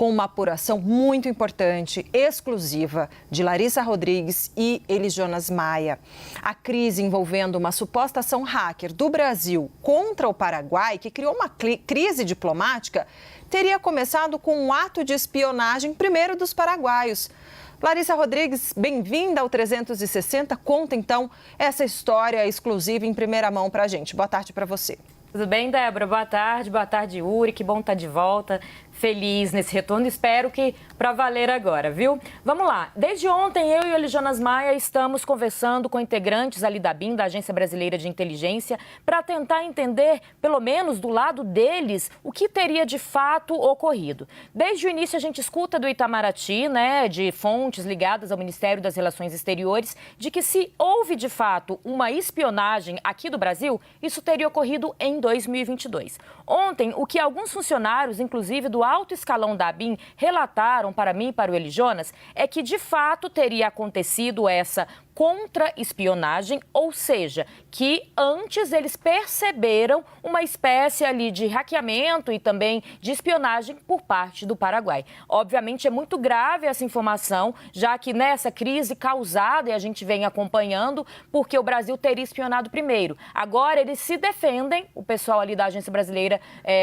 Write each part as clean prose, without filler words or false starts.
com uma apuração muito importante, exclusiva, de Larissa Rodrigues e Elis Jonas Maia. A crise envolvendo uma suposta ação hacker do Brasil contra o Paraguai, que criou uma crise diplomática, teria começado com um ato de espionagem primeiro dos paraguaios. Larissa Rodrigues, bem-vinda ao 360. Conta, então, essa história exclusiva em primeira mão para a gente. Boa tarde para você. Tudo bem, Débora? Boa tarde, Yuri. Que bom estar de volta. Feliz nesse retorno, espero que para valer agora, viu? Vamos lá. Desde ontem, eu e Elis Jonas Maia estamos conversando com integrantes ali da ABIN, da Agência Brasileira de Inteligência, para tentar entender, pelo menos do lado deles, o que teria de fato ocorrido. Desde o início, a gente escuta do Itamaraty, né, de fontes ligadas ao Ministério das Relações Exteriores, de que se houve de fato uma espionagem aqui do Brasil, isso teria ocorrido em 2022. Ontem, o que alguns funcionários, inclusive do alto escalão da ABIN, relataram para mim e para o Elis Jonas é que, de fato, teria acontecido essa contra-espionagem, ou seja, que antes eles perceberam uma espécie ali de hackeamento e também de espionagem por parte do Paraguai. Obviamente é muito grave essa informação, já que nessa crise causada, e a gente vem acompanhando, porque o Brasil teria espionado primeiro. Agora eles se defendem, o pessoal ali da Agência Brasileira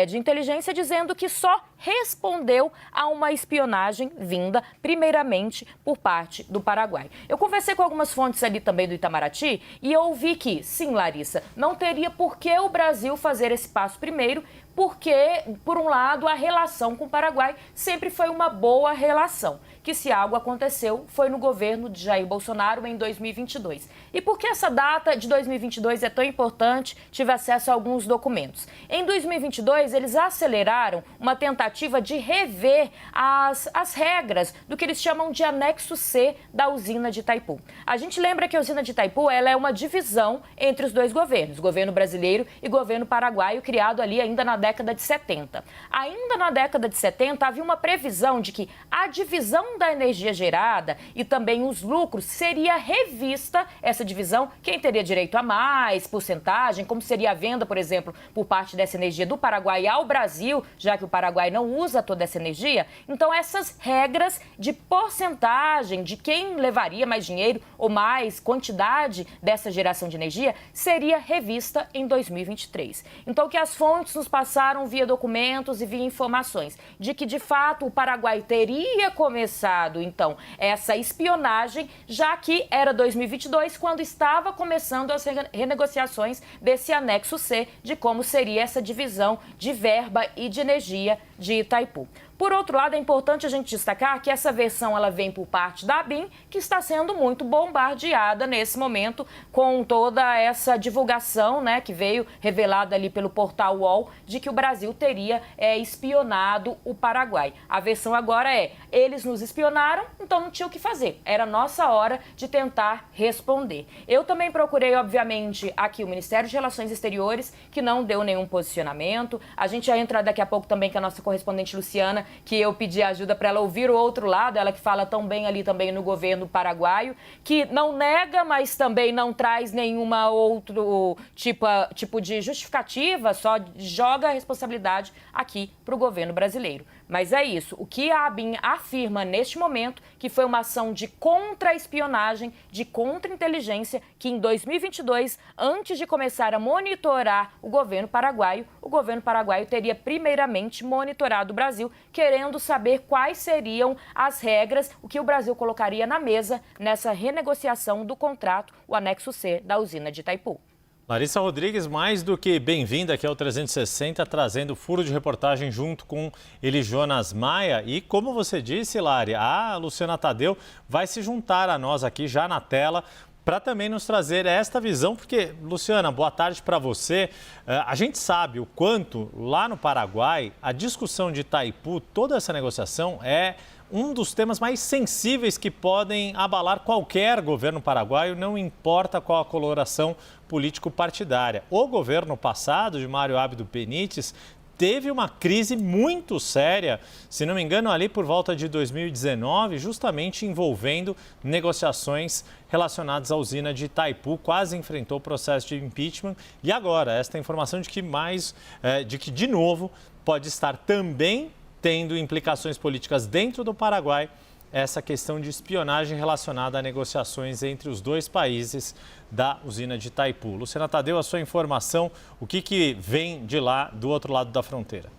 de Inteligência, dizendo que só respondeu a uma espionagem vinda primeiramente por parte do Paraguai. Eu conversei com algumas fontes ali também do Itamaraty e eu ouvi que, sim, Larissa, não teria por que o Brasil fazer esse passo primeiro, porque, por um lado, a relação com o Paraguai sempre foi uma boa relação, que se algo aconteceu foi no governo de Jair Bolsonaro em 2022. E por que essa data de 2022 é tão importante? Tive acesso a alguns documentos. Em 2022, eles aceleraram uma tentativa de rever as regras do que eles chamam de anexo C da usina de Itaipu. A gente lembra que a usina de Itaipu ela é uma divisão entre os dois governos, governo brasileiro e governo paraguaio, criado ali ainda na década de 70. Ainda na década de 70, havia uma previsão de que a divisão da energia gerada e também os lucros seria revista, essa divisão, quem teria direito a mais, porcentagem, como seria a venda, por exemplo, por parte dessa energia do Paraguai ao Brasil, já que o Paraguai não usa toda essa energia. Então, essas regras de porcentagem, de quem levaria mais dinheiro ou mais quantidade dessa geração de energia, seria revista em 2023. Então, o que as fontes nos passaram via documentos e via informações de que, de fato, o Paraguai teria começado, então, essa espionagem, já que era 2022, quando estava começando as renegociações desse anexo C, de como seria essa divisão de verba e de energia de Itaipu. Por outro lado, é importante a gente destacar que essa versão ela vem por parte da ABIN, que está sendo muito bombardeada nesse momento com toda essa divulgação, né, que veio revelada ali pelo portal UOL, de que o Brasil teria espionado o Paraguai. A versão agora é, eles nos espionaram, então não tinha o que fazer. Era nossa hora de tentar responder. Eu também procurei, obviamente, aqui o Ministério de Relações Exteriores, que não deu nenhum posicionamento. A gente já entra daqui a pouco também com a nossa correspondente Luciana, que eu pedi ajuda para ela ouvir o outro lado, ela que fala tão bem ali também no governo paraguaio, que não nega, mas também não traz nenhuma outro tipo de justificativa, só joga a responsabilidade aqui para o governo brasileiro. Mas é isso, o que a ABIN afirma neste momento, que foi uma ação de contra-espionagem, de contra-inteligência, que em 2022, antes de começar a monitorar o governo paraguaio teria primeiramente monitorado o Brasil, querendo saber quais seriam as regras, o que o Brasil colocaria na mesa nessa renegociação do contrato, o anexo C da usina de Itaipu. Larissa Rodrigues, mais do que bem-vinda aqui ao 360, trazendo furo de reportagem junto com Elis Jonas Maia. E como você disse, Lari, a Luciana Tadeu vai se juntar a nós aqui já na tela para também nos trazer esta visão, porque, Luciana, boa tarde para você. A gente sabe o quanto lá no Paraguai a discussão de Itaipu, toda essa negociação é um dos temas mais sensíveis que podem abalar qualquer governo paraguaio, não importa qual a coloração político-partidária. O governo passado, de Mário Abdo Benítez, teve uma crise muito séria, se não me engano, ali por volta de 2019, justamente envolvendo negociações relacionadas à usina de Itaipu, quase enfrentou o processo de impeachment. E agora, esta informação de que de novo, pode estar também tendo implicações políticas dentro do Paraguai, essa questão de espionagem relacionada a negociações entre os dois países da usina de Itaipu. Luciana Tadeu, a sua informação, o que vem de lá, do outro lado da fronteira?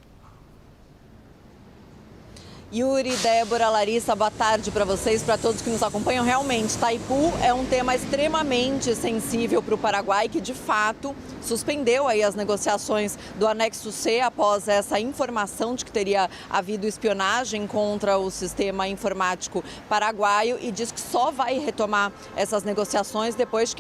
Yuri, Débora, Larissa, boa tarde para vocês, para todos que nos acompanham. Realmente, Itaipu é um tema extremamente sensível para o Paraguai, que de fato suspendeu aí as negociações do anexo C após essa informação de que teria havido espionagem contra o sistema informático paraguaio e diz que só vai retomar essas negociações depois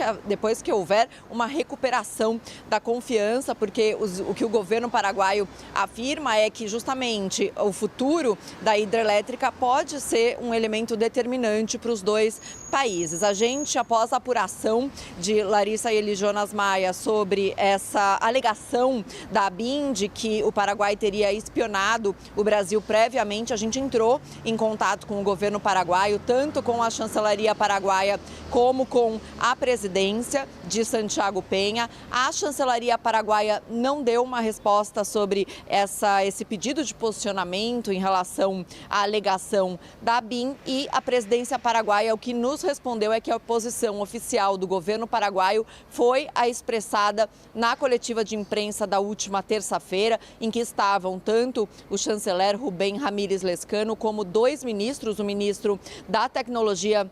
que houver uma recuperação da confiança, porque o que o governo paraguaio afirma é que justamente o futuro da hidrelétrica pode ser um elemento determinante para os dois países. A gente, após a apuração de Larissa e Elijonas Maia sobre essa alegação da ABIN de que o Paraguai teria espionado o Brasil previamente, a gente entrou em contato com o governo paraguaio, tanto com a chancelaria paraguaia como com a presidência de Santiago Penha. A chancelaria paraguaia não deu uma resposta sobre esse pedido de posicionamento em relação à alegação da ABIN, e a presidência paraguaia o que nos respondeu é que a posição oficial do governo paraguaio foi a expressada na coletiva de imprensa da última terça-feira, em que estavam tanto o chanceler Rubén Ramírez Lezcano como dois ministros, o ministro da Tecnologia,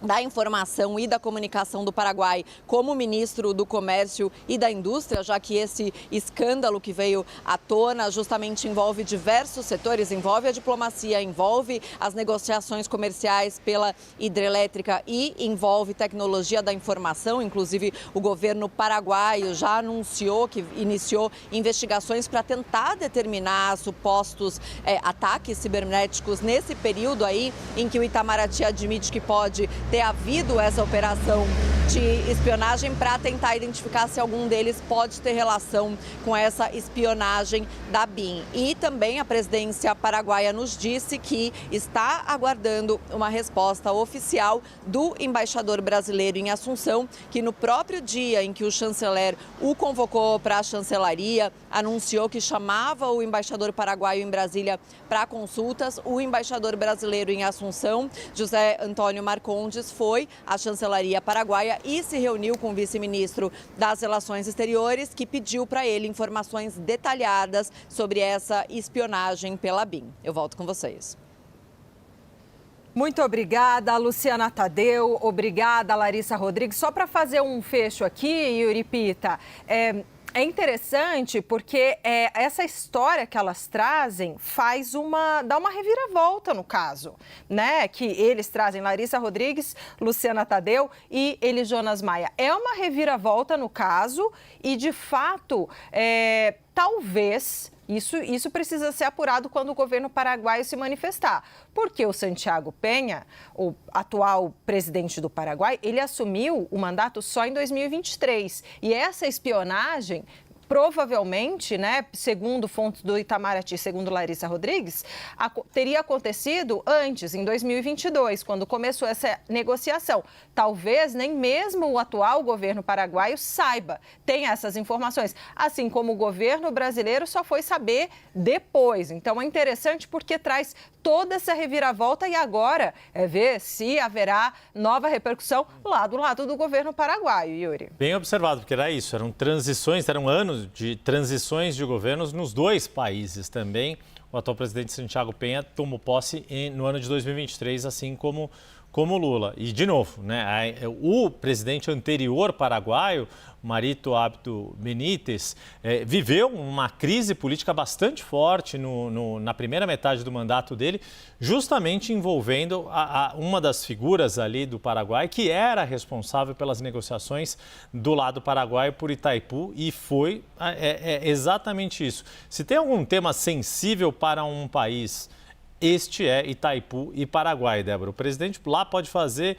da Informação e da Comunicação do Paraguai, como ministro do Comércio e da Indústria, já que esse escândalo que veio à tona justamente envolve diversos setores, envolve a diplomacia, envolve as negociações comerciais pela hidrelétrica e envolve tecnologia da informação. Inclusive, o governo paraguaio já anunciou que iniciou investigações para tentar determinar supostos ataques cibernéticos nesse período aí em que o Itamaraty admite que pode ter havido essa operação de espionagem, para tentar identificar se algum deles pode ter relação com essa espionagem da ABIN. E também a presidência paraguaia nos disse que está aguardando uma resposta oficial do embaixador brasileiro em Assunção, que no próprio dia em que o chanceler o convocou para a chancelaria, anunciou que chamava o embaixador paraguaio em Brasília para consultas. O embaixador brasileiro em Assunção, José Antônio Marcondes, foi à chancelaria paraguaia e se reuniu com o vice-ministro das Relações Exteriores, que pediu para ele informações detalhadas sobre essa espionagem pela ABIN. Eu volto com vocês. Muito obrigada, Luciana Tadeu. Obrigada, Larissa Rodrigues. Só para fazer um fecho aqui, Yuri Pita, é interessante porque essa história que elas trazem dá uma reviravolta no caso, né? Que eles trazem, Larissa Rodrigues, Luciana Tadeu e Elijonas Maia. É uma reviravolta no caso e, de fato, talvez... Isso precisa ser apurado quando o governo paraguaio se manifestar, porque o Santiago Penha, o atual presidente do Paraguai, ele assumiu o mandato só em 2023. E essa espionagem, provavelmente, né, segundo fontes do Itamaraty, segundo Larissa Rodrigues, teria acontecido antes, em 2022, quando começou essa negociação. Talvez nem mesmo o atual governo paraguaio saiba, tenha essas informações, assim como o governo brasileiro só foi saber depois. Então, é interessante porque traz toda essa reviravolta e agora ver se haverá nova repercussão lá do lado do governo paraguaio, Yuri. Bem observado, porque era isso, eram anos de transições de governos nos dois países também. O atual presidente Santiago Penha tomou posse no ano de 2023, assim como Lula. E, de novo, né, o presidente anterior paraguaio, Marito Abdo Benítez, viveu uma crise política bastante forte na primeira metade do mandato dele, justamente envolvendo uma das figuras ali do Paraguai, que era responsável pelas negociações do lado paraguaio por Itaipu, e foi exatamente isso. Se tem algum tema sensível para um país, este é Itaipu e Paraguai, Débora. O presidente lá pode fazer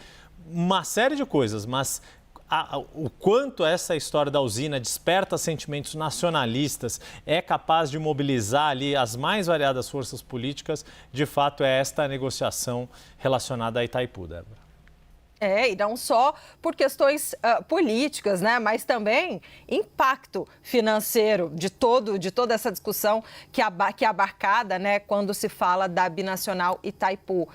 uma série de coisas, mas o quanto essa história da usina desperta sentimentos nacionalistas, é capaz de mobilizar ali as mais variadas forças políticas, de fato é esta negociação relacionada a Itaipu, Débora. E não só por questões políticas, né, mas também impacto financeiro de toda essa discussão que é abarcada, né, quando se fala da binacional Itaipu.